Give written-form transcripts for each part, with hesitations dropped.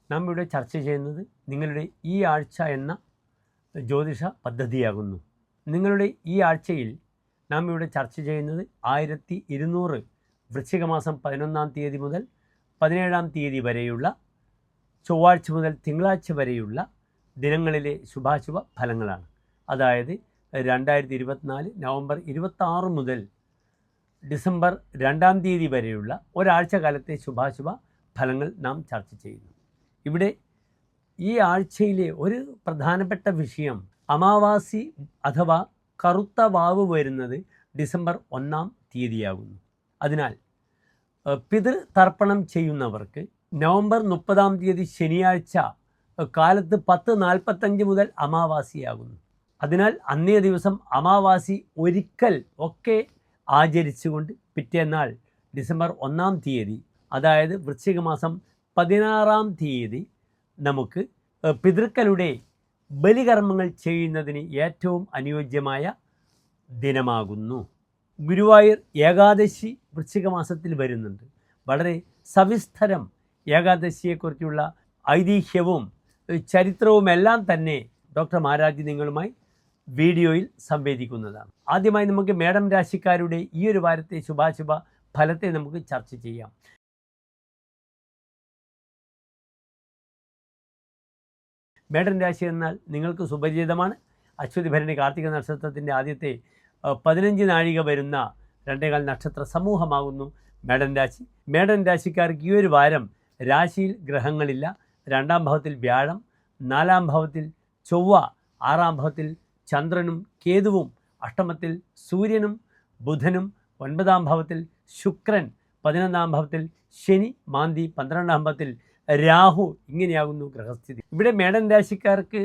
നാം ഇവിടെ ചർച്ച ചെയ്യുന്നത് നിങ്ങളുടെ ഈ ആഴ്ച എന്ന ജ്യോതിഷ പദ്ധതിയാകുന്നു. നിങ്ങളുടെ ഈ ആഴ്ചയിൽ നാം ഇവിടെ ചർച്ച ചെയ്യുന്നത് 1200 വൃശ്ചിക മാസം 11-ാം തീയതി മുതൽ 17-ാം തീയതി വരെയുള്ള ചൊവ്വാഴ്ച മുതൽ തിങ്കളാഴ്ച വരെയുള്ള ദിനങ്ങളിലെ ശുഭാശുഭ ഫലങ്ങളാണ്. അതായത് 2024 നവംബർ 26 മുതൽ ഡിസംബർ 2-ാം തീയതി വരെയുള്ള ഒരാഴ്ച കാലത്തെ ശുഭാശുഭ ഫലങ്ങൾ നാം ചർച്ച ചെയ്യുന്നു. ഇവിടെ ഈ ആഴ്ചയിലെ ഒരു പ്രധാനപ്പെട്ട വിഷയം അമാവാസി അഥവാ കറുത്ത വാവ് വരുന്നത് ഡിസംബർ 1-ാം തീയതിയാകുന്നു. അതിനാൽ പിതൃതർപ്പണം ചെയ്യുന്നവർക്ക് നവംബർ 30-ാം തീയതി ശനിയാഴ്ച കാലത്ത് 10:45 മുതൽ അമാവാസിയാകുന്നു. അതിനാൽ അന്നേ ദിവസം അമാവാസി ഒരിക്കൽ ഒക്കെ ആചരിച്ചുകൊണ്ട് പിറ്റേന്നാൾ ഡിസംബർ 1-ാം തീയതി, അതായത് വൃശ്ചിക മാസം 16-ാം തീയതി നമുക്ക് പിതൃക്കളുടെ ബലികർമ്മങ്ങൾ ചെയ്യുന്നതിന് ഏറ്റവും അനുയോജ്യമായ ദിനമാകുന്നു. ഗുരുവായൂർ ഏകാദശി വൃശ്ചിക മാസത്തിൽ വരുന്നുണ്ട്. വളരെ സവിസ്തരം ഏകാദശിയെക്കുറിച്ചുള്ള ഐതിഹ്യവും ചരിത്രവുമെല്ലാം തന്നെ ഡോക്ടർ മഹാരാജ് നിങ്ങളുമായി വീഡിയോയിൽ സംവേദിക്കുന്നതാണ്. ആദ്യമായി നമുക്ക് മേടം രാശിക്കാരുടെ ഈ ഒരു വാരത്തെ ശുഭാശുഭ ഫലത്തെ നമുക്ക് ചർച്ച ചെയ്യാം. മേടൻ രാശി എന്നാൽ നിങ്ങൾക്ക് സുപരിചിതമാണ്. അശ്വതി ഭരണി കാർത്തിക നക്ഷത്രത്തിൻ്റെ ആദ്യത്തെ 15 നാഴിക വരുന്ന 2.25 നക്ഷത്ര സമൂഹമാകുന്നു മേടൻ രാശി. മേടൻ രാശിക്കാർക്ക് ഈ ഒരു വാരം രാശിയിൽ ഗ്രഹങ്ങളില്ല. 2-ാം ഭാവത്തിൽ വ്യാഴം, 4-ാം ഭാവത്തിൽ ചൊവ്വ, 6-ാം ഭാവത്തിൽ ചന്ദ്രനും കേതുവും, അഷ്ടമത്തിൽ സൂര്യനും ബുധനും, 9-ാം ഭാവത്തിൽ ശുക്രൻ, 11-ാം ഭാവത്തിൽ ശനി, മാന്തി, 12-ാം ഭാവത്തിൽ രാഹു. ഇങ്ങനെയാകുന്നു ഗ്രഹസ്ഥിതി. ഇവിടെ മേടൻ രാശിക്കാർക്ക്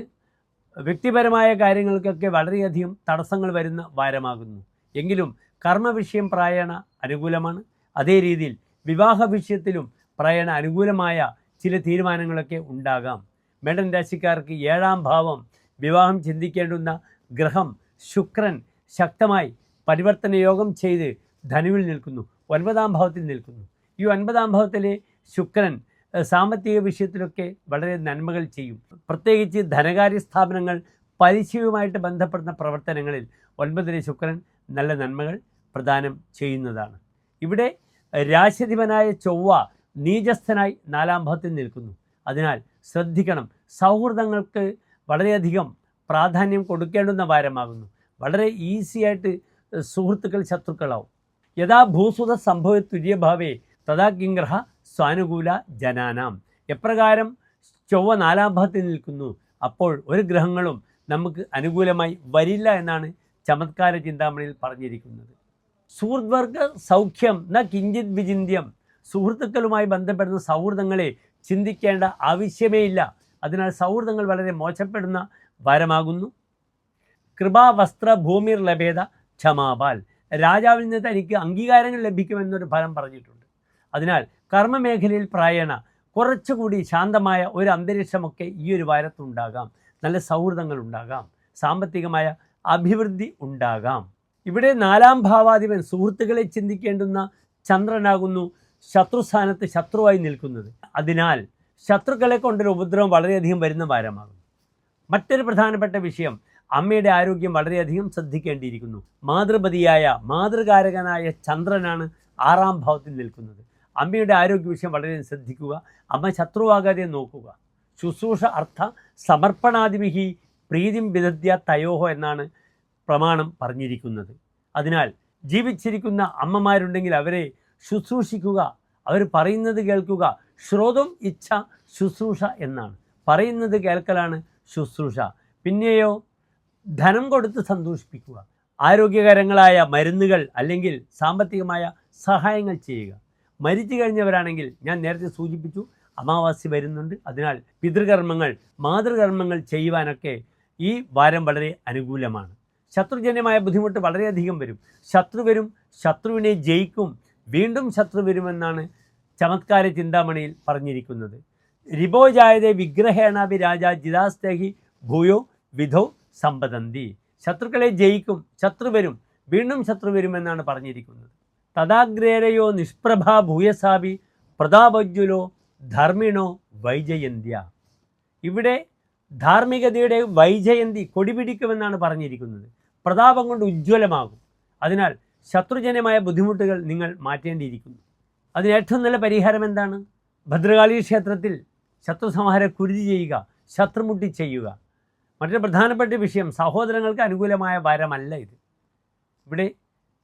വ്യക്തിപരമായ കാര്യങ്ങൾക്കൊക്കെ വളരെയധികം തടസ്സങ്ങൾ വരുന്ന വാരമാകുന്നു. എങ്കിലും കർമ്മവിഷയം പ്രായണ അനുകൂലമാണ്. അതേ രീതിയിൽ വിവാഹ വിഷയത്തിലും പ്രായണ അനുകൂലമായ ചില തീരുമാനങ്ങളൊക്കെ ഉണ്ടാകാം. മേടൻ രാശിക്കാർക്ക് 7-ാം ഭാവം വിവാഹം ചിന്തിക്കേണ്ടുന്ന ഗ്രഹം ശുക്രൻ ശക്തമായി പരിവർത്തന യോഗം ചെയ്ത് ധനുവിൽ നിൽക്കുന്നു, 9-ാം ഭാവത്തിൽ നിൽക്കുന്നു. ഈ 9-ാം ഭാവത്തിലെ ശുക്രൻ സാമ്പത്തിക വിഷയത്തിലൊക്കെ വളരെ നന്മകൾ ചെയ്യും. പ്രത്യേകിച്ച് ധനകാര്യ സ്ഥാപനങ്ങൾ, പലിശയുമായിട്ട് ബന്ധപ്പെടുന്ന പ്രവർത്തനങ്ങളിൽ 9-ലെ ശുക്രൻ നല്ല നന്മകൾ പ്രദാനം ചെയ്യുന്നതാണ്. ഇവിടെ രാശിധിപനായ ചൊവ്വ നീചസ്ഥനായി 4-ാം ഭാവത്തിൽ നിൽക്കുന്നു. അതിനാൽ ശ്രദ്ധിക്കണം. സൗഹൃദങ്ങൾക്ക് വളരെയധികം പ്രാധാന്യം കൊടുക്കേണ്ടുന്ന വാരമാകുന്നു. വളരെ ഈസിയായിട്ട് സുഹൃത്തുക്കൾ ശത്രുക്കളാവും. യഥാ ഭൂസുത സംഭവ തുര്യഭാവേ തഥാ കിംഗ്രഹ സ്വാനുകൂല ജനാനാം. എപ്രകാരം ചൊവ്വ 4-ാം ഭാവത്തിൽ നിൽക്കുന്നു, അപ്പോൾ ഒരു ഗ്രഹങ്ങളും നമുക്ക് അനുകൂലമായി വരില്ല എന്നാണ് ചമത്കാര ചിന്താമണിയിൽ പറഞ്ഞിരിക്കുന്നത്. സുഹൃദ്വർഗ സൗഖ്യം ന കിഞ്ചിത് വിചിന്യം. സുഹൃത്തുക്കളുമായി ബന്ധപ്പെടുന്ന സൗഹൃദങ്ങളെ ചിന്തിക്കേണ്ട ആവശ്യമേ ഇല്ല. അതിനാൽ സൗഹൃദങ്ങൾ വളരെ മോശപ്പെടുന്ന വാരമാകുന്നു. കൃപാവസ്ത്ര ഭൂമിർ ലഭേദ ക്ഷമാപാൽ. രാജാവിൽ നിന്ന് തനിക്ക് അംഗീകാരങ്ങൾ ലഭിക്കുമെന്നൊരു ഫലം പറഞ്ഞിട്ടുണ്ട്. അതിനാൽ കർമ്മമേഖലയിൽ പ്രായണ കുറച്ചുകൂടി ശാന്തമായ ഒരു അന്തരീക്ഷമൊക്കെ ഈ ഒരു വാരത്തുണ്ടാകാം. നല്ല സൗഹൃദങ്ങൾ ഉണ്ടാകാം. സാമ്പത്തികമായ അഭിവൃദ്ധി ഉണ്ടാകാം. ഇവിടെ 4-ാം ഭാവാധിപൻ സുഹൃത്തുക്കളെ ചിന്തിക്കേണ്ടുന്ന ചന്ദ്രനാകുന്നു ശത്രുസ്ഥാനത്ത് ശത്രുവായി നിൽക്കുന്നത്. അതിനാൽ ശത്രുക്കളെ കൊണ്ടൊരു ഉപദ്രവം വളരെയധികം വരുന്ന വാരമാകും. മറ്റൊരു പ്രധാനപ്പെട്ട വിഷയം അമ്മയുടെ ആരോഗ്യം വളരെയധികം ശ്രദ്ധിക്കേണ്ടിയിരിക്കുന്നു. മാതൃപതിയായ മാതൃകാരകനായ ചന്ദ്രനാണ് 6-ാം ഭാവത്തിൽ നിൽക്കുന്നത്. അമ്മയുടെ ആരോഗ്യ വിഷയം വളരെ ശ്രദ്ധിക്കുക. അമ്മ ശത്രുവാകാതെ നോക്കുക. ശുശ്രൂഷ അർത്ഥ സമർപ്പണാദിവിഹി പ്രീതിം വിദദ്യ തയോഹോ എന്നാണ് പ്രമാണം പറഞ്ഞിരിക്കുന്നത്. അതിനാൽ ജീവിച്ചിരിക്കുന്ന അമ്മമാരുണ്ടെങ്കിൽ അവരെ ശുശ്രൂഷിക്കുക, അവർ പറയുന്നത് കേൾക്കുക. ശ്രോതും ഇച്ഛ ശുശ്രൂഷ എന്നാണ്. പറയുന്നത് കേൾക്കലാണ് ശുശ്രൂഷ. പിന്നെയോ ധനം കൊടുത്ത് സന്തോഷിപ്പിക്കുക. ആരോഗ്യകരങ്ങളായ മരുന്നുകൾ അല്ലെങ്കിൽ സാമ്പത്തികമായ സഹായങ്ങൾ ചെയ്യുക. മരിച്ചു കഴിഞ്ഞവരാണെങ്കിൽ ഞാൻ നേരത്തെ സൂചിപ്പിച്ചു, അമാവാസി വരുന്നുണ്ട്. അതിനാൽ പിതൃകർമ്മങ്ങൾ, മാതൃകർമ്മങ്ങൾ ചെയ്യുവാനൊക്കെ ഈ വാരം വളരെ അനുകൂലമാണ്. ശത്രുജന്യമായ ബുദ്ധിമുട്ട് വളരെയധികം വരും. ശത്രു വരും, ശത്രുവിനെ ജയിക്കും, വീണ്ടും ശത്രു വരുമെന്നാണ് ചമത്കാര ചിന്താമണിയിൽ പറഞ്ഞിരിക്കുന്നത്. രിബോജായതേ വിഗ്രഹേണാഭി രാജ ജിതാസ്തേഹി ഭൂയോ വിധോ സമ്പദന്തി. ശത്രുക്കളെ ജയിക്കും, ശത്രു വരും, വീണ്ടും ശത്രു വരുമെന്നാണ് പറഞ്ഞിരിക്കുന്നത്. തഥാഗ്രേരയോ നിഷ്പ്രഭാ ഭൂയസാഭി പ്രതാപജ്വലോ ധർമ്മിണോ വൈജയന്ത്യ. ഇവിടെ ധാർമ്മികതയുടെ വൈജയന്തി കൊടിപിടിക്കുമെന്നാണ് പറഞ്ഞിരിക്കുന്നത്. പ്രതാപം കൊണ്ട് ഉജ്ജ്വലമാകും. അതിനാൽ ശത്രുജന്യമായ ബുദ്ധിമുട്ടുകൾ നിങ്ങൾ മാറ്റേണ്ടിയിരിക്കുന്നു. അതിന് ഏറ്റവും നല്ല പരിഹാരം എന്താണ്? ഭദ്രകാളി ക്ഷേത്രത്തിൽ ശത്രുസംഹാര കുരുതി ചെയ്യുക, ശത്രുമുട്ടി ചെയ്യുക. മറ്റൊരു പ്രധാനപ്പെട്ട വിഷയം, സഹോദരങ്ങൾക്ക് അനുകൂലമായ വാരമല്ല ഇത്. ഇവിടെ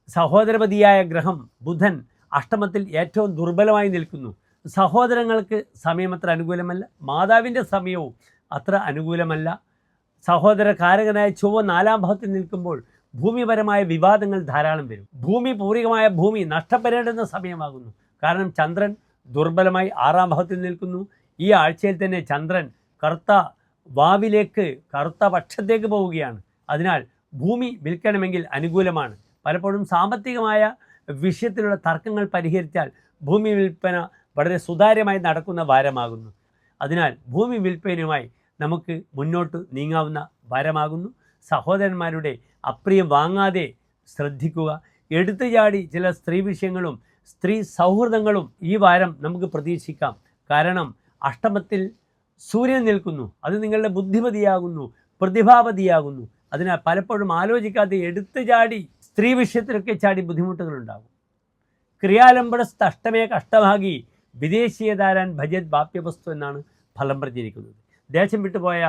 സഹോദരപതിയായ ഗ്രഹം ബുധൻ അഷ്ടമത്തിൽ ഏറ്റവും ദുർബലമായി നിൽക്കുന്നു. സഹോദരങ്ങൾക്ക് സമയം അത്ര അനുകൂലമല്ല, മാതാവിൻ്റെ സമയവും അത്ര അനുകൂലമല്ല. സഹോദരകാരകനായ ചൊവ്വ 4-ാം ഭാവത്തിൽ നിൽക്കുമ്പോൾ ഭൂമിപരമായ വിവാദങ്ങൾ ധാരാളം വരും. പൂർവികമായ ഭൂമി നഷ്ടപ്പെടേണ്ടുന്ന സമയമാകുന്നു. കാരണം ചന്ദ്രൻ ദുർബലമായി 6-ാം ഭാവത്തിൽ നിൽക്കുന്നു. ഈ ആഴ്ചയിൽ തന്നെ ചന്ദ്രൻ കറുത്ത വാവിലേക്ക്, കറുത്ത പക്ഷത്തേക്ക് പോവുകയാണ്. അതിനാൽ ഭൂമി വിൽക്കണമെങ്കിൽ അനുകൂലമാണ്. പലപ്പോഴും സാമ്പത്തികമായ വിഷയത്തിലുള്ള തർക്കങ്ങൾ പരിഹരിച്ചാൽ ഭൂമി വിൽപ്പന വളരെ സുതാര്യമായി നടക്കുന്ന വാരമാകുന്നു. അതിനാൽ ഭൂമി വിൽപ്പനയുമായി നമുക്ക് മുന്നോട്ട് നീങ്ങാവുന്ന വാരമാകുന്നു. സഹോദരന്മാരുടെ അപ്രിയം വാങ്ങാതെ ശ്രദ്ധിക്കുക. എടുത്തുചാടി ചില സ്ത്രീ വിഷയങ്ങളും സ്ത്രീ സൗഹൃദങ്ങളും ഈ വാരം നമുക്ക് പ്രതീക്ഷിക്കാം. കാരണം അഷ്ടമത്തിൽ സൂര്യൻ നിൽക്കുന്നു. അത് നിങ്ങളുടെ ബുദ്ധിമതിയാകുന്നു, പ്രതിഭാവതിയാകുന്നു. അതിനാൽ പലപ്പോഴും ആലോചിക്കാതെ എടുത്തുചാടി സ്ത്രീ വിഷയത്തിലൊക്കെ ചാടി ബുദ്ധിമുട്ടുകളുണ്ടാകും. ക്രിയാലംബടസ്ഥ അഷ്ടമേ കഷ്ടഭാഗി വിദേശീയതാരാൻ ഭജത് വാപ്യവസ്തു എന്നാണ് ഫലം പറഞ്ഞിരിക്കുന്നത്. ദേശം വിട്ടുപോയ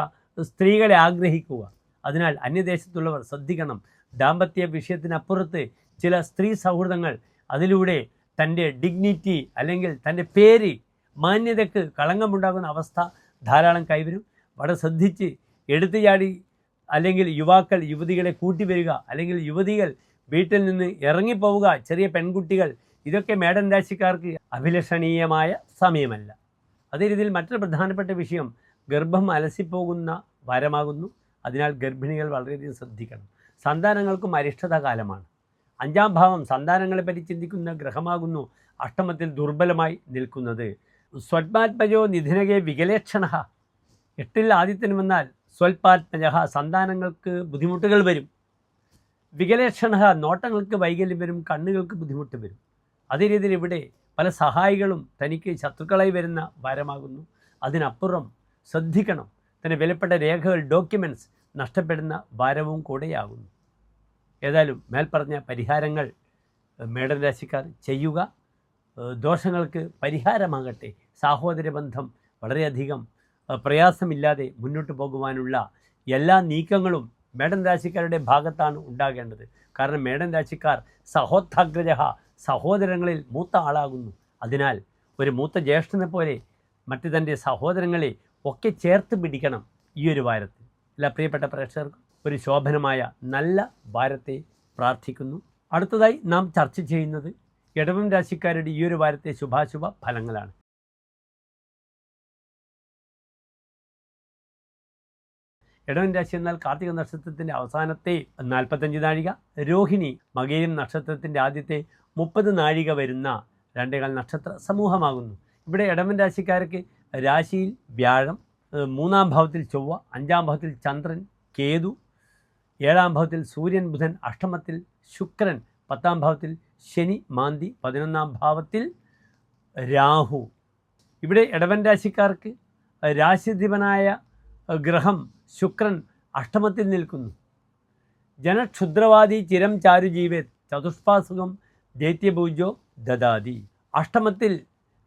സ്ത്രീകളെ ആഗ്രഹിക്കുക. അതിനാൽ അന്യദേശത്തുള്ളവർ ശ്രദ്ധിക്കണം. ദാമ്പത്യ വിഷയത്തിനപ്പുറത്ത് ചില സ്ത്രീ സൗഹൃദങ്ങൾ, അതിലൂടെ തൻ്റെ ഡിഗ്നിറ്റി അല്ലെങ്കിൽ തൻ്റെ പേര്, മാന്യതയ്ക്ക് കളങ്കമുണ്ടാകുന്ന അവസ്ഥ ധാരാളം കൈവരും. വളരെ ശ്രദ്ധിച്ച് എടുത്തുചാടി അല്ലെങ്കിൽ യുവാക്കൾ യുവതികളെ കൂട്ടിവരിക, അല്ലെങ്കിൽ യുവതികൾ വീട്ടിൽ നിന്ന് ഇറങ്ങിപ്പോവുക, ചെറിയ പെൺകുട്ടികൾ, ഇതൊക്കെ മേടൻ രാശിക്കാർക്ക് അഭിലഷണീയമായ സമയമല്ല. അതേ രീതിയിൽ മറ്റൊരു പ്രധാനപ്പെട്ട വിഷയം, ഗർഭം അലസിപ്പോകുന്ന വാരമാകുന്നു. അതിനാൽ ഗർഭിണികൾ വളരെയധികം ശ്രദ്ധിക്കണം. സന്താനങ്ങൾക്കും അരിഷ്ടത കാലമാണ്. 5-ാം ഭാവം സന്താനങ്ങളെപ്പറ്റി ചിന്തിക്കുന്ന ഗ്രഹമാകുന്നു അഷ്ടമത്തിൽ ദുർബലമായി നിൽക്കുന്നത്. സ്വൽപാത്മജോ നിധിനകെ വികലേക്ഷണ. 8-ൽ ആദിത്യൻ വന്നാൽ സ്വൽപാത്മജ, സന്താനങ്ങൾക്ക് ബുദ്ധിമുട്ടുകൾ വരും. വികലേക്ഷണ, നോട്ടങ്ങൾക്ക് വൈകല്യം വരും, കണ്ണുകൾക്ക് ബുദ്ധിമുട്ട് വരും. അതേ രീതിയിൽ ഇവിടെ പല സഹായികളും തനിക്ക് ശത്രുക്കളായി വരുന്ന വാരമാകുന്നു. അതിനപ്പുറം ശ്രദ്ധിക്കണം, തൻ്റെ വിലപ്പെട്ട രേഖകൾ, ഡോക്യുമെൻറ്റ്സ് നഷ്ടപ്പെടുന്ന വാരവും കൂടെയാകുന്നു. ഏതായാലും മേൽപ്പറഞ്ഞ പരിഹാരങ്ങൾ മേടൻ രാശിക്കാർ ചെയ്യുക. ദോഷങ്ങൾക്ക് പരിഹാരമാകട്ടെ. സാഹോദര്യ ബന്ധം വളരെയധികം പ്രയാസമില്ലാതെ മുന്നോട്ട് പോകുവാനുള്ള എല്ലാ നീക്കങ്ങളും മേടൻ രാശിക്കാരുടെ ഭാഗത്താണ് ഉണ്ടാകേണ്ടത്. കാരണം മേടൻ രാശിക്കാർ സഹോത്ഥാഗ്രജ, സഹോദരങ്ങളിൽ മൂത്ത ആളാകുന്നു. അതിനാൽ ഒരു മൂത്ത ജ്യേഷ്ഠനെ പോലെ മറ്റ് തൻ്റെ സഹോദരങ്ങളെ ഒക്കെ ചേർത്ത് പിടിക്കണം ഈ ഒരു വാരത്തിൽ. എല്ലാ പ്രിയപ്പെട്ട പ്രേക്ഷകർക്കും ഒരു ശോഭനമായ നല്ല വാരത്തെ പ്രാർത്ഥിക്കുന്നു. അടുത്തതായി നാം ചർച്ച ചെയ്യുന്നത് ഇടവം രാശിക്കാരുടെ ഈ ഒരു വാരത്തെ ശുഭാശുഭ ഫലങ്ങളാണ്. ഇടവൻ രാശി എന്നാൽ കാർത്തിക നക്ഷത്രത്തിൻ്റെ അവസാനത്തെ 45 നാഴിക, രോഹിണി മകയിരം നക്ഷത്രത്തിൻ്റെ ആദ്യത്തെ 30 നാഴിക വരുന്ന 2 നക്ഷത്ര സമൂഹമാകുന്നു. ഇവിടെ ഇടവൻ രാശിക്കാർക്ക് രാശിയിൽ വ്യാഴം, 3-ാം ഭാവത്തിൽ ചൊവ്വ, 5-ാം ഭാവത്തിൽ ചന്ദ്രൻ, കേതു, 7-ാം ഭാവത്തിൽ സൂര്യൻ, ബുധൻ, അഷ്ടമത്തിൽ ശുക്രൻ, 10-ാം ഭാവത്തിൽ ശനി, മാന്തി, 11-ാം ഭാവത്തിൽ രാഹു. ഇവിടെ ഇടവൻ രാശിക്കാർക്ക് രാശിധിപനായ ഗ്രഹം ശുക്രൻ അഷ്ടമത്തിൽ നിൽക്കുന്നു. ജനക്ഷുദ്രവാദി ചിരം ചാരുജീവേത് ചതുഷ്പാസുഖം ദൈത്യഭൂജോ ദദാതി. അഷ്ടമത്തിൽ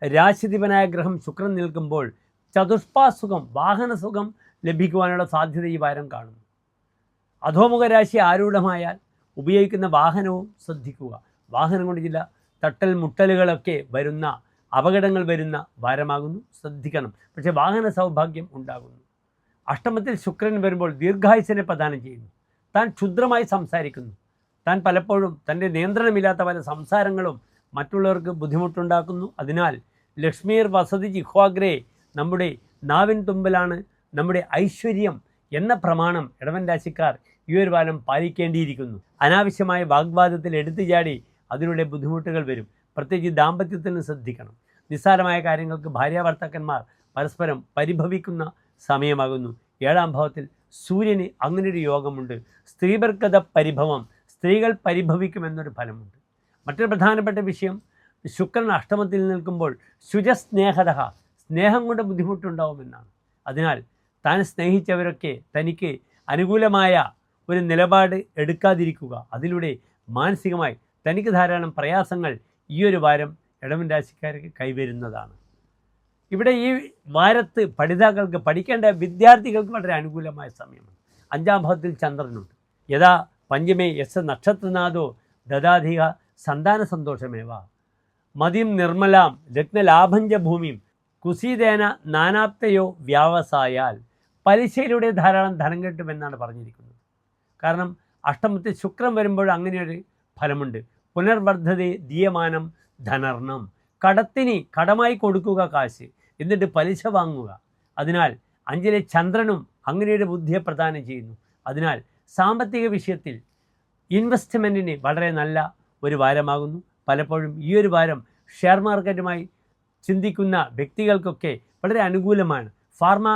രാശിധിപനായ ഗ്രഹം ശുക്രൻ നിൽക്കുമ്പോൾ ചതുഷ്പാസുഖം, വാഹനസുഖം ലഭിക്കുവാനുള്ള സാധ്യത ഈ വാരം കാണുന്നു. അധോമുഖ രാശി ആരൂഢമായാൽ ഉപയോഗിക്കുന്ന വാഹനവും ശ്രദ്ധിക്കുക. വാഹനം കൊണ്ട് ചില തട്ടൽ മുട്ടലുകളൊക്കെ വരുന്ന, അപകടങ്ങൾ വരുന്ന വാരമാകുന്നു, ശ്രദ്ധിക്കണം. പക്ഷേ വാഹന സൗഭാഗ്യം ഉണ്ടാകുന്നു. അഷ്ടമത്തിൽ ശുക്രൻ വരുമ്പോൾ ദീർഘായുസ്സിനെ പ്രദാനം ചെയ്യുന്നു. താൻ ക്ഷുദ്രമായി സംസാരിക്കുന്നു. താൻ പലപ്പോഴും തൻ്റെ നിയന്ത്രണമില്ലാത്ത പല സംസാരങ്ങളും മറ്റുള്ളവർക്ക് ബുദ്ധിമുട്ടുണ്ടാക്കുന്നു. അതിനാൽ ലക്ഷ്മീർ വസതി ജിഹ്വാഗ്രേ, നമ്മുടെ നാവിൻ തുമ്പലാണ് നമ്മുടെ ഐശ്വര്യം എന്ന പ്രമാണം ഇടവൻ രാശിക്കാർ ഈ ഒരു വാരം പാലിക്കേണ്ടിയിരിക്കുന്നു. അനാവശ്യമായ വാഗ്വാദത്തിൽ എടുത്തുചാടി അതിലൂടെ ബുദ്ധിമുട്ടുകൾ വരും. പ്രത്യേകിച്ച് ദാമ്പത്യത്തിന് ശ്രദ്ധിക്കണം. നിസ്സാരമായ കാര്യങ്ങൾക്ക് ഭാര്യാഭർത്താക്കന്മാർ പരസ്പരം പരിഭവിക്കുന്ന സമയമാകുന്നു. 7-ാം ഭാവത്തിൽ സൂര്യന് അങ്ങനൊരു യോഗമുണ്ട്. സ്ത്രീബർക്കത പരിഭവം, സ്ത്രീകൾ പരിഭവിക്കുമെന്നൊരു ഫലമുണ്ട്. മറ്റൊരു പ്രധാനപ്പെട്ട വിഷയം, ശുക്രൻ അഷ്ടമത്തിൽ നിൽക്കുമ്പോൾ ശുചസ്നേഹത, സ്നേഹം കൊണ്ട് ബുദ്ധിമുട്ടുണ്ടാവുമെന്നാണ്. അതിനാൽ താൻ സ്നേഹിച്ചവരൊക്കെ തനിക്ക് അനുകൂലമായ ഒരു നിലപാട് എടുക്കാതിരിക്കുക, അതിലൂടെ മാനസികമായി തനിക്ക് ധാരാളം പ്രയാസങ്ങൾ ഈ ഒരു വാരം ഇടവൻ രാശിക്കാർക്ക് കൈവരുന്നതാണ്. ഇവിടെ ഈ വാരത്ത് പഠിതാക്കൾക്ക്, പഠിക്കേണ്ട വിദ്യാർത്ഥികൾക്ക് വളരെ അനുകൂലമായ സമയമാണ്. 5-ാം ഭാവത്തിൽ ചന്ദ്രനുണ്ട്. യഥാ പഞ്ചമേ യസ് നക്ഷത്രനാഥോ ദദാധിക സന്താന സന്തോഷമേവ മതിം നിർമ്മലാം രത്നലാഭഞ്ച ഭൂമിയും കുസീതേന നാനാപ്തയോ വ്യാവസായാൽ. പലിശയിലൂടെ ധാരാളം ധനം കിട്ടുമെന്നാണ് പറഞ്ഞിരിക്കുന്നത്. കാരണം അഷ്ടമത്തിൽ ശുക്രൻ വരുമ്പോൾ അങ്ങനെയൊരു ഫലമുണ്ട്. പുനർവർദ്ധതേ ദീയമാനം ധനർണം. കടമായി കൊടുക്കുക കാശ്, എന്നിട്ട് പലിശ വാങ്ങുക. അതിനാൽ 5-ലെ ചന്ദ്രനും അങ്ങനെയൊരു ബുദ്ധിയെ പ്രദാനം ചെയ്യുന്നു. അതിനാൽ സാമ്പത്തിക വിഷയത്തിൽ ഇൻവെസ്റ്റ്മെൻറ്റിന് വളരെ നല്ല ഒരു വാരമാകുന്നു. പലപ്പോഴും ഈ ഒരു വാരം ഷെയർ മാർക്കറ്റുമായി ചിന്തിക്കുന്ന വ്യക്തികൾക്കൊക്കെ വളരെ അനുകൂലമാണ്. ഫാർമ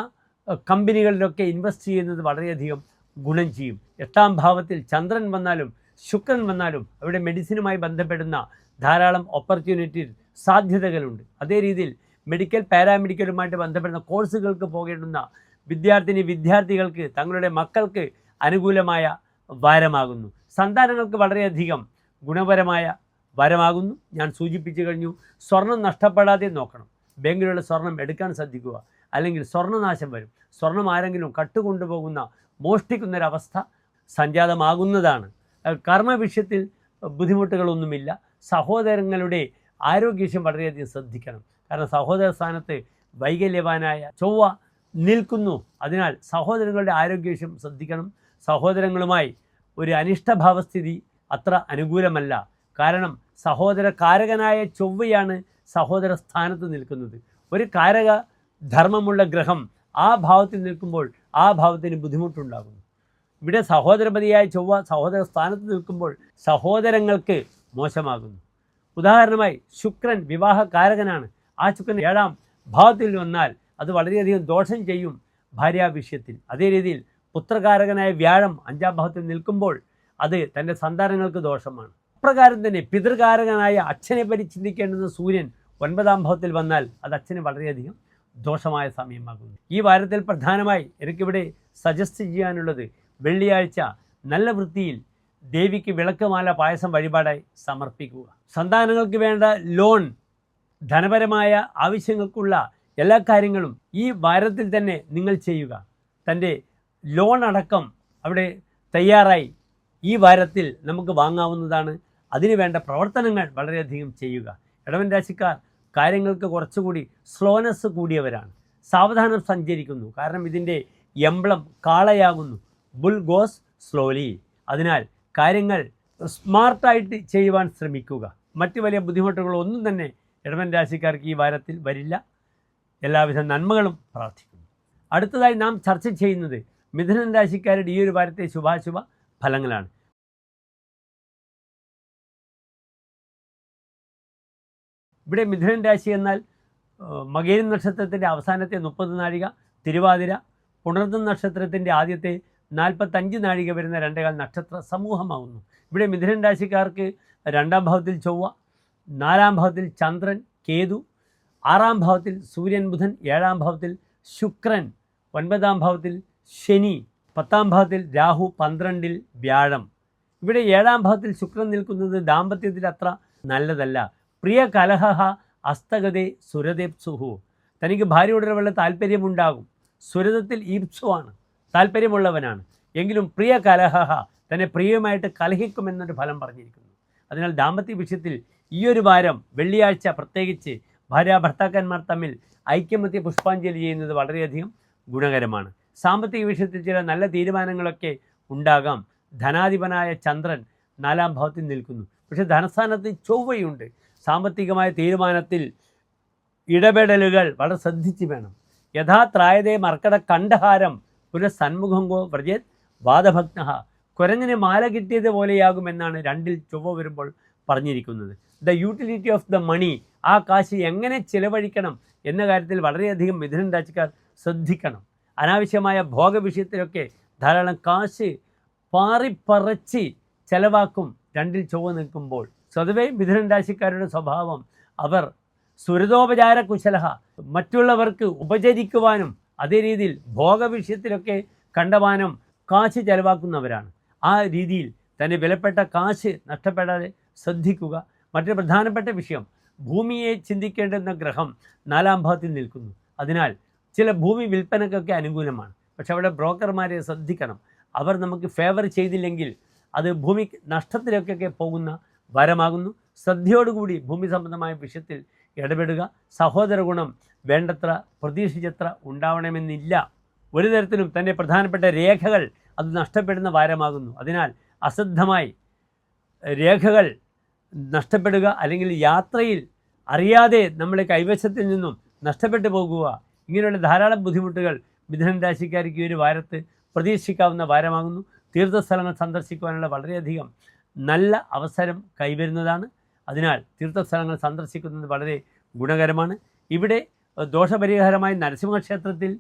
കമ്പനികളിലൊക്കെ ഇൻവെസ്റ്റ് ചെയ്യുന്നത് വളരെയധികം ഗുണം ചെയ്യും. 8-ാം ഭാവത്തിൽ ചന്ദ്രൻ വന്നാലും ശുക്രൻ വന്നാലും അവിടെ മെഡിസിനുമായി ബന്ധപ്പെടുന്ന ധാരാളം ഓപ്പർച്യൂണിറ്റീസ്, സാധ്യതകളുണ്ട്. അതേ രീതിയിൽ മെഡിക്കൽ, പാരാമെഡിക്കലുമായിട്ട് ബന്ധപ്പെടുന്ന കോഴ്സുകൾക്ക് പോകേണ്ടുന്ന വിദ്യാർത്ഥികൾക്ക്, തങ്ങളുടെ മക്കൾക്ക് അനുകൂലമായ വാരമാകുന്നു. സന്താനങ്ങൾക്ക് വളരെയധികം ഗുണപരമായ വാരമാകുന്നു. ഞാൻ സൂചിപ്പിച്ചു കഴിഞ്ഞു. സ്വർണം നഷ്ടപ്പെടാതെ നോക്കണം. ബാങ്കിലുള്ള സ്വർണം എടുക്കാൻ ശ്രദ്ധിക്കുക, അല്ലെങ്കിൽ സ്വർണ്ണനാശം വരും. സ്വർണം ആരെങ്കിലും കട്ടുകൊണ്ടുപോകുന്ന, മോഷ്ടിക്കുന്നൊരവസ്ഥ സംജാതമാകുന്നതാണ്. കർമ്മ വിഷയത്തിൽ ബുദ്ധിമുട്ടുകളൊന്നുമില്ല. സഹോദരങ്ങളുടെ ആരോഗ്യം വളരെയധികം ശ്രദ്ധിക്കണം. കാരണം സഹോദര സ്ഥാനത്ത് വൈകല്യവാനായ ചൊവ്വ നിൽക്കുന്നു. അതിനാൽ സഹോദരങ്ങളുടെ ആരോഗ്യവിഷയം ശ്രദ്ധിക്കണം. സഹോദരങ്ങളുമായി ഒരു അനിഷ്ടഭാവസ്ഥിതി അത്ര അനുകൂലമല്ല. കാരണം സഹോദരകാരകനായ ചൊവ്വയാണ് സഹോദര സ്ഥാനത്ത് നിൽക്കുന്നത്. ഒരു കാരക ധർമ്മമുള്ള ഗ്രഹം ആ ഭാവത്തിൽ നിൽക്കുമ്പോൾ ആ ഭാവത്തിന് ബുദ്ധിമുട്ടുണ്ടാകുന്നു. ഇവിടെ സഹോദരപതിയായ ചൊവ്വ സഹോദര സ്ഥാനത്ത് നിൽക്കുമ്പോൾ സഹോദരങ്ങൾക്ക് മോശമാകുന്നു. ഉദാഹരണമായി ശുക്രൻ വിവാഹകാരകനാണ്. ആ ശുക്രൻ 7-ാം ഭാവത്തിൽ വന്നാൽ അത് വളരെയധികം ദോഷം ചെയ്യും ഭാര്യാവിഷയത്തിൽ. അതേ രീതിയിൽ പുത്രകാരകനായ വ്യാഴം 5-ാം ഭാവത്തിൽ നിൽക്കുമ്പോൾ അത് തൻ്റെ സന്താനങ്ങൾക്ക് ദോഷമാണ്. അപ്രകാരം തന്നെ പിതൃകാരകനായ അച്ഛനെ പറ്റി ചിന്തിക്കേണ്ടുന്ന സൂര്യൻ 9-ാം ഭാവത്തിൽ വന്നാൽ അത് അച്ഛന് വളരെയധികം ദോഷമായ സമയമാകുന്നു. ഈ വാരത്തിൽ പ്രധാനമായി എനിക്കിവിടെ സജസ്റ്റ് ചെയ്യാനുള്ളത്, വെള്ളിയാഴ്ച നല്ല വൃത്തിയിൽ ദേവിക്ക് വിളക്കുമാല പായസം വഴിപാടായി സമർപ്പിക്കുക. സന്താനങ്ങൾക്ക് വേണ്ട ലോൺ, ധനപരമായ ആവശ്യങ്ങൾക്കുള്ള എല്ലാ കാര്യങ്ങളും ഈ വാരത്തിൽ തന്നെ നിങ്ങൾ ചെയ്യുക. തൻ്റെ ലോൺ അടക്കം അവിടെ തയ്യാറായി ഈ വാരത്തിൽ നമുക്ക് വാങ്ങാവുന്നതാണ്. അതിനു വേണ്ട പ്രവർത്തനങ്ങൾ വളരെയധികം ചെയ്യുക. ഇടവൻ രാശിക്കാർ കാര്യങ്ങൾക്ക് കുറച്ചുകൂടി സ്ലോനെസ് കൂടിയവരാണ്. സാവധാനം സഞ്ചരിക്കുന്നു. കാരണം ഇതിൻ്റെ എംബ്ലം കാളയാകുന്നു. Bull goes slowly. അതിനാൽ കാര്യങ്ങൾ സ്മാർട്ടായിട്ട് ചെയ്യുവാൻ ശ്രമിക്കുക. മറ്റു വലിയ ബുദ്ധിമുട്ടുകളൊന്നും തന്നെ ഇടവൻ രാശിക്കാർക്ക് ഈ വാരത്തിൽ വരില്ല. എല്ലാവിധ നന്മകളും പ്രാർത്ഥിക്കുന്നു. അടുത്തതായി നാം ചർച്ച ചെയ്യുന്നത് മിഥുനൻ രാശിക്കാരുടെ ഈ ഒരു വാരത്തെ ശുഭാശുഭ ഫലങ്ങളാണ്. ഇവിടെ മിഥുനൻ രാശി എന്നാൽ മകേരം നക്ഷത്രത്തിൻ്റെ അവസാനത്തെ 30 നാഴിക, തിരുവാതിര, പുണർദം നക്ഷത്രത്തിൻ്റെ ആദ്യത്തെ 45 നാഴിക വരുന്ന 2.25 നക്ഷത്ര സമൂഹമാകുന്നു. ഇവിടെ മിഥുനൻ രാശിക്കാർക്ക് 2-ാം ഭാവത്തിൽ ചൊവ്വ, 4-ാം ഭാവത്തിൽ ചന്ദ്രൻ, കേതു, 6-ാം ഭാവത്തിൽ സൂര്യൻ, ബുധൻ, 7-ാം ഭാവത്തിൽ ശുക്രൻ, 9-ാം ഭാവത്തിൽ ശനി, 10-ാം ഭാവത്തിൽ രാഹു, 12-ൽ വ്യാഴം. ഇവിടെ 7-ാം ഭാവത്തിൽ ശുക്രൻ നിൽക്കുന്നത് ദാമ്പത്യത്തിൽ അത്ര നല്ലതല്ല. പ്രിയ കലഹ അസ്തഗതേ സുരദേപ്സുഹു. തനിക്ക് ഭാര്യയോടുള്ള താല്പര്യമുണ്ടാകും. സുരതത്തിൽ ഈപ്സുവാണ്, താല്പര്യമുള്ളവനാണ്. എങ്കിലും പ്രിയ കലഹ, തന്നെ പ്രിയമായിട്ട് കലഹിക്കുമെന്നൊരു ഫലം പറഞ്ഞിരിക്കുന്നു. അതിനാൽ ദാമ്പത്യ വിഷയത്തിൽ ഈ ഒരു വാരം വെള്ളിയാഴ്ച പ്രത്യേകിച്ച് ഭർത്താക്കന്മാർ തമ്മിൽ ഐക്യമത്യ പുഷ്പാഞ്ജലി ചെയ്യുന്നത് വളരെയധികം ഗുണകരമാണ്. സാമ്പത്തിക വിഷയത്തിൽ ചില നല്ല തീരുമാനങ്ങളൊക്കെ ഉണ്ടാകാം. ധനാധിപനായ ചന്ദ്രൻ 4-ാം ഭാവത്തിൽ നിൽക്കുന്നു. പക്ഷേ ധനസ്ഥാനത്ത് ചൊവ്വയുണ്ട്. സാമ്പത്തികമായ തീരുമാനത്തിൽ ഇടപെടലുകൾ വളരെ ശ്രദ്ധിച്ച് വേണം. യഥാത്രായതേ മർക്കട കണ്ഠഹാരം പുനഃസന്മുഖങ്കോ വ്രജേത് വാദഭഗ്ന. കുരങ്ങിന് മാല കിട്ടിയതുപോലെയാകുമെന്നാണ് 2-ൽ ചൊവ്വ വരുമ്പോൾ പറഞ്ഞിരിക്കുന്നത്. The utility of the money, ആ കാശ് എങ്ങനെ ചിലവഴിക്കണം എന്ന കാര്യത്തിൽ വളരെയധികം മിഥുനൻ രാശിക്കാർ ശ്രദ്ധിക്കണം. അനാവശ്യമായ ഭോഗവിഷയത്തിലൊക്കെ ധാരാളം കാശ് പാറിപ്പറച്ച് ചിലവാക്കും 2-ൽ ചൊവ്വ നിൽക്കുമ്പോൾ. സ്വതവേ മിഥുനൻ രാശിക്കാരുടെ സ്വഭാവം, അവർ സുരതോപചാര കുശലഹ, മറ്റുള്ളവർക്ക് ഉപചരിക്കുവാനും അതേ രീതിയിൽ ഭോഗവിഷയത്തിലൊക്കെ കണ്ടമാനം കാശ് ചെലവാക്കുന്നവരാണ്. ആ രീതിയിൽ തൻ്റെ വിലപ്പെട്ട കാശ് നഷ്ടപ്പെടാതെ ശ്രദ്ധിക്കുക. മറ്റൊരു പ്രധാനപ്പെട്ട വിഷയം, ഭൂമിയെ ചിന്തിക്കേണ്ടുന്ന ഗ്രഹം 4-ാം ഭാവത്തിൽ നിൽക്കുന്നു. അതിനാൽ ചില ഭൂമി വിൽപ്പനക്കൊക്കെ അനുകൂലമാണ്. പക്ഷെ അവിടെ ബ്രോക്കർമാരെ ശ്രദ്ധിക്കണം. അവർ നമുക്ക് ഫേവർ ചെയ്തില്ലെങ്കിൽ അത് ഭൂമി നഷ്ടത്തിലേക്കൊക്കെ പോകുന്ന വരമാകുന്നു. ശ്രദ്ധയോടുകൂടി ഭൂമി സംബന്ധമായ വിഷയത്തിൽ ഇടപെടുക. സഹോദര ഗുണം വേണ്ടത്ര പ്രതീക്ഷിച്ചത്ര ഉണ്ടാവണമെന്നില്ല. ഒരു തരത്തിലും തൻ്റെ പ്രധാനപ്പെട്ട രേഖകൾ അത് നഷ്ടപ്പെടുന്ന വാരമാകുന്നു. അതിനാൽ അശ്രദ്ധമായി രേഖകൾ നഷ്ടപ്പെടുക, അല്ലെങ്കിൽ യാത്രയിൽ അറിയാതെ നമ്മുടെ കൈവശത്തിൽ നിന്നും നഷ്ടപ്പെട്ടു പോകുക, ഇങ്ങനെയുള്ള ധാരാളം ബുദ്ധിമുട്ടുകൾ മിഥുനൻ രാശിക്കാർക്ക് ഈ ഒരു വാരത്ത് പ്രതീക്ഷിക്കാവുന്ന വാരമാകുന്നു. തീർത്ഥസ്ഥലങ്ങൾ സന്ദർശിക്കുവാനുള്ള വളരെയധികം നല്ല അവസരം കൈവരുന്നതാണ്. അതിനാൽ തീർത്ഥസ്ഥലങ്ങൾ സന്ദർശിക്കുന്നത് വളരെ ഗുണകരമാണ്. ഇവിടെ ദോഷപരിഹാരമായി നരസിംഹക്ഷേത്രത്തിൽ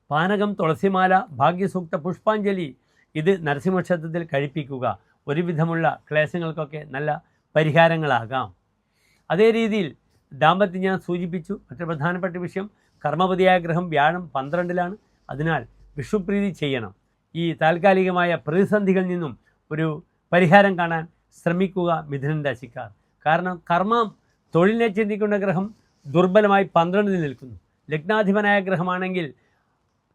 പാനകം, തുളസിമാല, ഭാഗ്യസൂക്ത, പുഷ്പാഞ്ജലി ഇത് നരസിംഹക്ഷേത്രത്തിൽ കഴിപ്പിക്കുക. ഒരുവിധമുള്ള ക്ലേശങ്ങൾക്കൊക്കെ നല്ല പരിഹാരങ്ങളാകാം. അതേ രീതിയിൽ ദാമ്പത്യം ഞാൻ സൂചിപ്പിച്ചു. മറ്റൊരു പ്രധാനപ്പെട്ട വിഷയം, കർമ്മപതിയായ ഗ്രഹം വ്യാഴം 12-ലാണ്. അതിനാൽ വിഷുപ്രീതി ചെയ്യണം. ഈ താൽക്കാലികമായ പ്രതിസന്ധികളിൽ നിന്നും ഒരു പരിഹാരം കാണാൻ ശ്രമിക്കുക മിഥുനൻ രാശിക്കാർ. കാരണം കർമ്മം, തൊഴിലിനെ ചിന്തിക്കുന്ന ഗ്രഹം ദുർബലമായി 12-ൽ നിൽക്കുന്നു. ലഗ്നാധിപനായ ഗ്രഹമാണെങ്കിൽ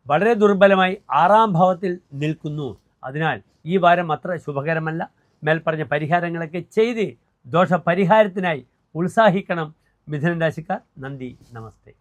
വളരെ ദുർബലമായി 6-ാം ഭാവത്തിൽ നിൽക്കുന്നു. അതിനാൽ ഈ വാരം അത്ര ശുഭകരമല്ല. മേൽപ്പറഞ്ഞ പരിഹാരങ്ങളൊക്കെ ചെയ്ത് ദോഷപരിഹാരത്തിനായി ഉത്സാഹിക്കണം മിഥുനൻ രാശിക്കാർ. നന്ദി, നമസ്തേ.